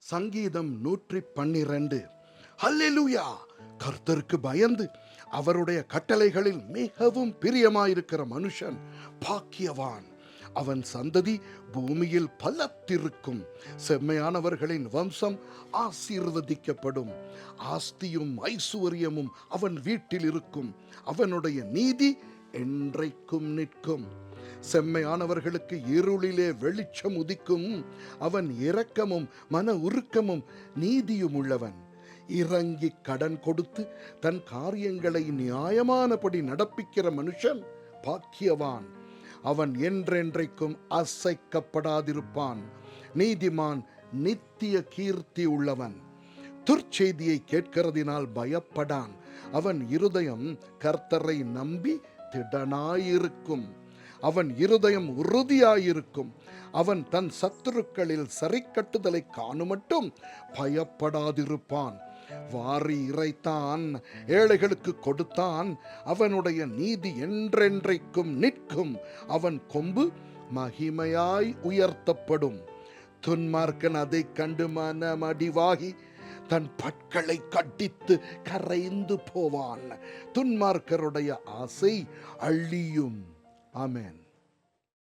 சங்கீதம் 112. ஹல்லேலூயா! கர்த்தருக்கு பயந்து அவருடைய கட்டளைகளில் மிகவும் பிரியமாயிருக்கிற மனுஷன் பாக்கியவான். அவன் சந்ததி பூமியில் பலத்திருக்கும். செம்மையானவர்களின் வம்சம் ஆசீர்வதிக்கப்படும். ஆஸ்தியும் ஐசுவரியமும் அவன் வீட்டில் இருக்கும். அவனுடைய நீதி என்றைக்கும் நிற்கும். செம்மையானவர்களுக்கு இருளிலே வெளிச்சம் உதிக்கும். அவன் இரக்கமும் மன உருக்கமும் நீதியும் உள்ளவன். இறங்கி கடன் கொடுத்து தன் காரியங்களை நியாயமானபடி நடப்பிக்கிற மனுஷன் பாக்கியவான். அவன் என்றென்றைக்கும் அசைக்கப்படாதிருப்பான். நீதிமான் நித்திய கீர்த்தி உள்ளவன். துர்ச்செய்தியை கேட்கிறதினால் பயப்படான். அவன் இருதயம் கர்த்தரை நம்பி திடனாயிருக்கும். அவன் இருதயம் உறுதியாயிருக்கும். அவன் தன் சத்துருக்களில் சரிக்கட்டுதலை காணுமட்டும் பயப்படாதிருப்பான். வாரி இறைத்தான், ஏழைகளுக்கு கொடுத்தான். அவனுடைய நீதி என்றென்றைக்கும் நிற்கும். அவன் கொம்பு மகிமையாய் உயர்த்தப்படும். துன்மார்க்கன் அதை கண்டு மனமடிவாகி தன் பற்களை கட்டித்து கரைந்து போவான். துன்மார்க்கருடைய ஆசை அழியும். ஆமென்.